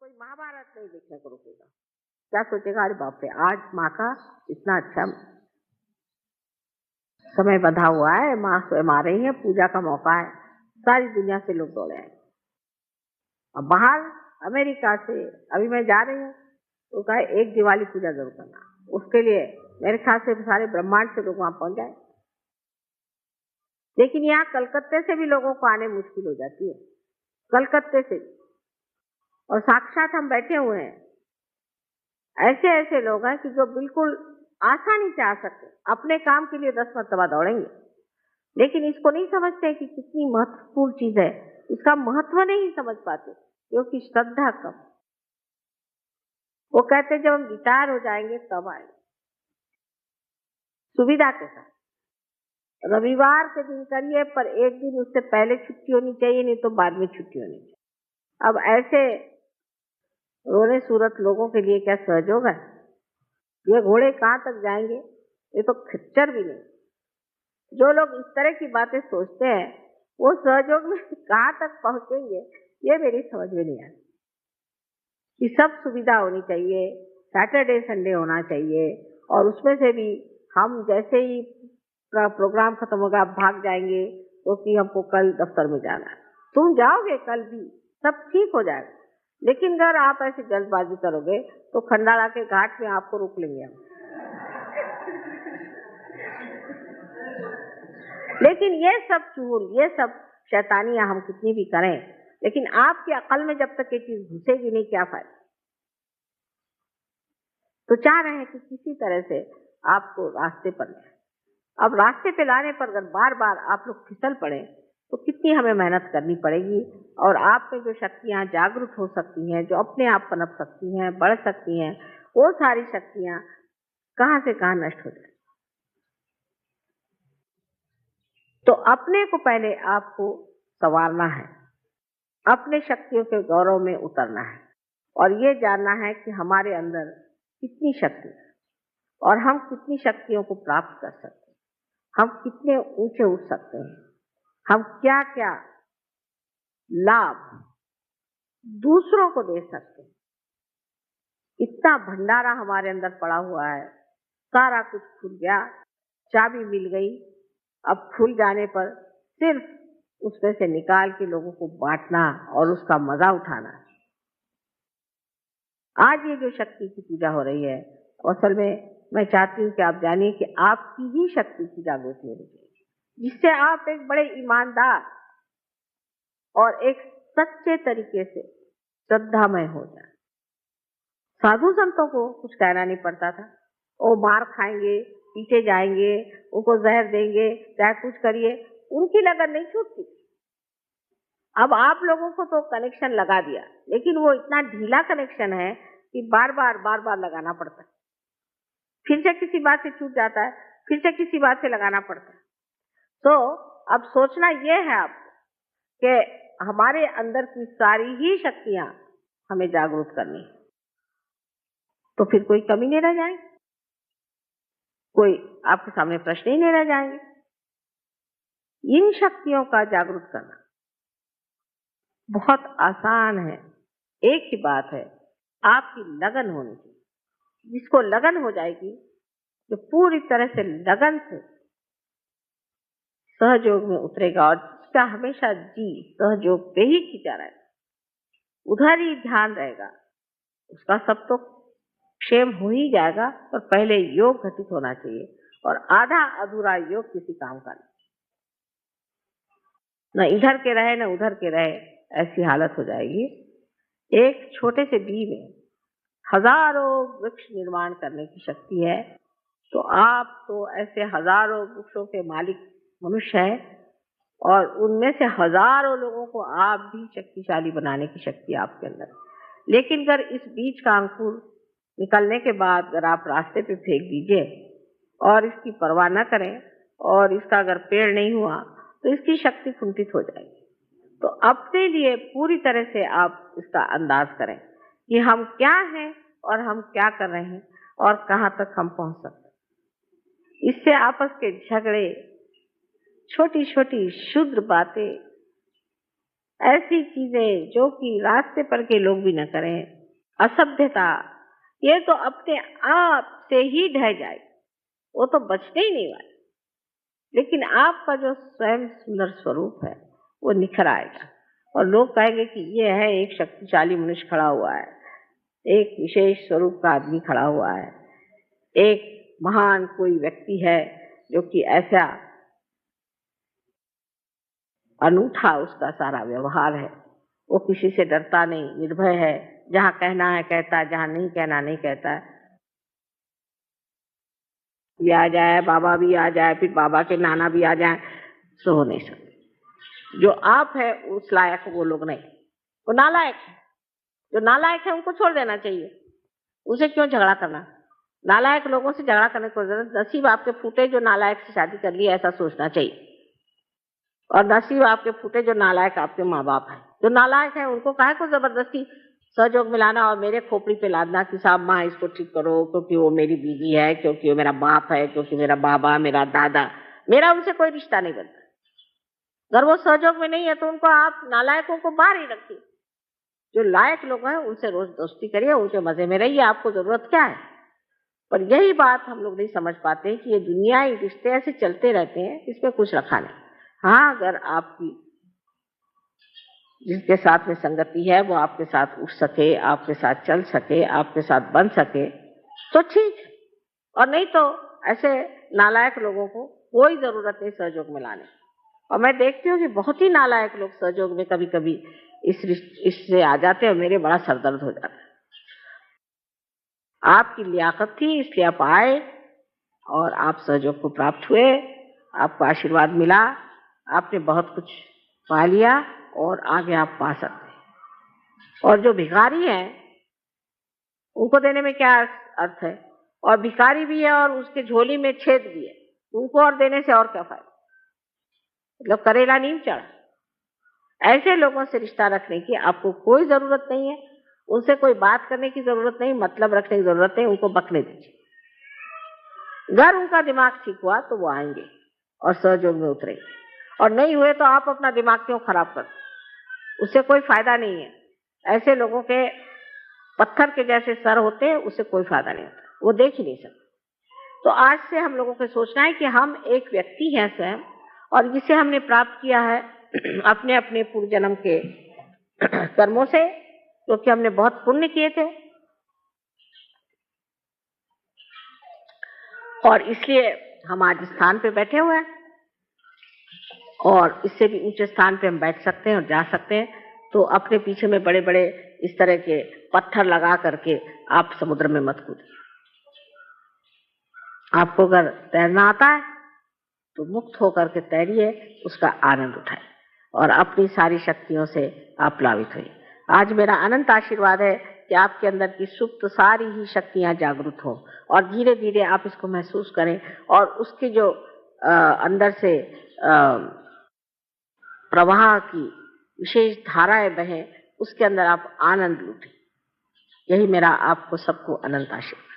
कोई महाभारत नहीं देखने को रुकेगा। क्या सोचेगा, अरे बाप रे, आज माँ का इतना अच्छा समय बंधा हुआ है, माँ स्वयं आ रही है, पूजा का मौका है, सारी दुनिया से लोग दौड़े आए। अब बाहर अमेरिका से अभी मैं जा रही हूँ, तो कहा एक दिवाली पूजा जरूर करना। उसके लिए मेरे ख्याल से सारे ब्रह्मांड से लोग वहां पहुंच जाए। लेकिन यहाँ कलकत्ते से भी लोगों को आने मुश्किल हो जाती है, कलकत्ते से। और साक्षात हम बैठे हुए हैं, ऐसे ऐसे लोग हैं कि जो बिल्कुल आसानी से आ सकते, अपने काम के लिए 10 मरतबा दौड़ेंगे, लेकिन इसको नहीं समझते कि कितनी महत्वपूर्ण चीज है। इसका महत्व नहीं समझ पाते, क्योंकि श्रद्धा कम। वो कहते जब हम रिटायर हो जाएंगे तब आएंगे, सुविधा के साथ। रविवार के दिन करिए, पर एक दिन उससे पहले छुट्टी होनी चाहिए, नहीं तो बाद में छुट्टी होनी चाहिए। अब ऐसे रोने सूरत लोगों के लिए क्या सहयोग है? ये घोड़े कहाँ तक जाएंगे, ये तो खच्चर भी नहीं। जो लोग इस तरह की बातें सोचते हैं, वो सहयोग में कहाँ तक पहुंचेंगे, ये मेरी समझ में नहीं आती। कि सब सुविधा होनी चाहिए, सैटरडे संडे होना चाहिए, और उसमें से भी हम जैसे ही प्रोग्राम खत्म होगा भाग जाएंगे, क्योंकि हमको कल दफ्तर में जाना है। तुम जाओगे कल भी, सब ठीक हो जाएगा। लेकिन अगर आप ऐसी जल्दबाजी करोगे तो खंडाला के घाट में आपको रोक लेंगे हम। लेकिन ये सब चूल, ये सब शैतानियां हम कितनी भी करें, लेकिन आपकी अकल में जब तक ये चीज घुसेगी नहीं, क्या फायदा। तो चाह रहे हैं कि किसी तरह से आपको रास्ते पर लाए। अब रास्ते पे लाने पर अगर बार बार आप लोग फिसल पड़े, तो कितनी हमें मेहनत करनी पड़ेगी। और आप में जो शक्तियां जागरूक हो सकती हैं, जो अपने आप पनप सकती हैं, बढ़ सकती हैं, वो सारी शक्तियां कहां से कहां नष्ट हो जाए। तो अपने को पहले आपको संवारना है, अपने शक्तियों के गौरव में उतरना है, और ये जानना है कि हमारे अंदर कितनी शक्ति है और हम कितनी शक्तियों को प्राप्त कर सकते हैं, हम कितने ऊंचे उठ सकते हैं, हम क्या क्या लाभ दूसरों को दे सकते हैं। इतना भंडारा हमारे अंदर पड़ा हुआ है, सारा कुछ खुल गया, चाबी मिल गई। अब खुल जाने पर सिर्फ उसमें से निकाल के लोगों को बांटना और उसका मजा उठाना। आज ये जो शक्ति की पूजा हो रही है, असल में मैं चाहती हूँ कि आप जानिए कि आपकी ही शक्ति की जागृति होनी चाहिए, जिससे आप एक बड़े ईमानदार और एक सच्चे तरीके से श्रद्धामय हो जाए। साधु संतों को कुछ कहना नहीं पड़ता था, वो मार खाएंगे, पीटे जाएंगे, उनको जहर देंगे, चाहे कुछ करिए, उनकी लगन नहीं छूटती। अब आप लोगों को तो कनेक्शन लगा दिया, लेकिन वो इतना ढीला कनेक्शन है कि बार बार लगाना पड़ता है। फिर से किसी बात से छूट जाता है, फिर से किसी बात से लगाना पड़ता है। तो अब सोचना यह है आपको कि हमारे अंदर की सारी ही शक्तियां हमें जागरूक करनी है, तो फिर कोई कमी नहीं रह जाएगी, कोई आपके सामने प्रश्न ही नहीं रह जाएंगे। इन शक्तियों का जागरूक करना बहुत आसान है। एक ही बात है, आपकी लगन होनी चाहिए। जिसको लगन हो जाएगी, जो पूरी तरह से लगन से सहयोग में उतरेगा, और जिसका हमेशा जी सहयोग पे ही खींचा रहेगा, उधर ही ध्यान रहेगा, उसका सब तो क्षेम हो ही जाएगा। पर पहले योग घटित होना चाहिए, और आधा अधूरा योग किसी काम का नहीं। न इधर के रहे न उधर के रहे, ऐसी हालत हो जाएगी। एक छोटे से बी में हजारों वृक्ष निर्माण करने की शक्ति है। तो आप तो ऐसे हजारों वृक्षों के मालिक मनुष्य हैं, और उनमें से हजारों लोगों को आप भी शक्तिशाली बनाने की शक्ति आपके अंदर है। लेकिन अगर इस बीज का अंकुर निकलने के बाद अगर आप रास्ते पे फेंक दीजिए और इसकी परवाह न करें, और इसका अगर पेड़ नहीं हुआ, तो इसकी शक्ति कुंठित हो जाएगी। तो अपने लिए पूरी तरह से आप इसका अंदाज करें कि हम क्या हैं और हम क्या कर रहे हैं और कहाँ तक हम पहुंच सकते हैं। इससे आपस के झगड़े, छोटी छोटी क्षुद्र बातें ऐसी चीजें जो कि रास्ते पर के लोग भी न करें, असभ्यता, ये तो अपने आप से ही ढह जाए, वो तो बचने ही नहीं वाले। लेकिन आपका जो स्वयं सुंदर स्वरूप है वो निखर आएगा और लोग कहेंगे कि ये है एक शक्तिशाली मनुष्य खड़ा हुआ है, एक विशेष स्वरूप का आदमी खड़ा हुआ है, एक महान कोई व्यक्ति है जो कि ऐसा अनूठा उसका सारा व्यवहार है, वो किसी से डरता नहीं, निर्भय है, जहाँ कहना है कहता है, जहाँ नहीं कहना नहीं कहता है। भी आ जाए, बाबा भी आ जाए, फिर बाबा के नाना भी आ जाए, सो हो नहीं सकते। जो आप है उस लायक वो लोग नहीं, वो नालायक है। जो नालायक है उनको छोड़ देना चाहिए, उसे क्यों झगड़ा करना। नालायक लोगों से झगड़ा करने को जरूरत, नसीब आपके फूटे जो नालायक से शादी कर ली, ऐसा सोचना चाहिए। और नसीब आपके फूटे जो नालायक आपके माँ बाप है। जो नालायक है उनको काहे को जबरदस्ती सहयोग मिलाना और मेरे खोपड़ी पे लादना कि साहब माँ इसको ठीक करो, क्योंकि वो मेरी बीवी है, क्योंकि वो मेरा बाप है, क्योंकि मेरा बाबा, मेरा दादा, मेरा उनसे कोई रिश्ता नहीं बनता। अगर वो सहयोग में नहीं है तो उनको आप नालायकों को बाहर ही रखिए। जो लायक लोग हैं उनसे रोज दोस्ती करिए, उनके मजे में रहिए, आपको जरूरत क्या है। पर यही बात हम लोग नहीं समझ पाते कि ये दुनिया, ये रिश्ते ऐसे चलते रहते हैं, इसमें कुछ रखा नहीं। हाँ, अगर आपकी जिसके साथ में संगति है वो आपके साथ उठ सके, आपके साथ चल सके, आपके साथ बन सके तो ठीक है, और नहीं तो ऐसे नालायक लोगों को कोई जरूरत नहीं सहयोग में लाने। और मैं देखती हूँ कि बहुत ही नालायक लोग सहयोग में कभी कभी इससे आ जाते हैं और मेरे बड़ा सरदर्द हो जाता है। आपकी लियाकत थी इसलिए आप आए और आप सहयोग को प्राप्त हुए, आपको आशीर्वाद मिला, आपने बहुत कुछ पा लिया और आगे आप पा सकते हैं। और जो भिखारी हैं उनको देने में क्या अर्थ है, और भिखारी भी है और उसके झोली में छेद भी है, उनको और देने से और क्या फायदा। मतलब करेला नीम चढ़। ऐसे लोगों से रिश्ता रखने की आपको कोई जरूरत नहीं है, उनसे कोई बात करने की जरूरत नहीं, मतलब रखने की जरूरत नहीं, उनको बकने दीजिए। अगर उनका दिमाग ठीक हुआ तो वो आएंगे और सहयोग में उतरेंगे, और नहीं हुए तो आप अपना दिमाग क्यों खराब करते, उससे कोई फायदा नहीं है। ऐसे लोगों के पत्थर के जैसे सर होते हैं, उससे कोई फायदा नहीं होता, वो देख ही नहीं सकते। तो आज से हम लोगों को सोचना है कि हम एक व्यक्ति हैं स्वयं, और जिसे हमने प्राप्त किया है अपने अपने पूर्व जन्म के कर्मों से, क्योंकि हमने बहुत पुण्य किए थे, और इसलिए हम आज स्थान पे बैठे हुए हैं, और इससे भी ऊंचे स्थान पे हम बैठ सकते हैं और जा सकते हैं। तो अपने पीछे में बड़े बड़े इस तरह के पत्थर लगा करके आप समुद्र में मत कूदिए। आपको अगर तैरना आता है तो मुक्त होकर के तैरिए, उसका आनंद उठाइए और अपनी सारी शक्तियों से आप प्लावित होइए। आज मेरा अनंत आशीर्वाद है कि आपके अंदर की सुप्त सारी ही शक्तियां जागृत हो, और धीरे धीरे आप इसको महसूस करें, और उसके जो अंदर से प्रवाह की विशेष धाराएं बहें, उसके अंदर आप आनंद लूटें। यही मेरा आपको सबको अनंत आशीर्वाद।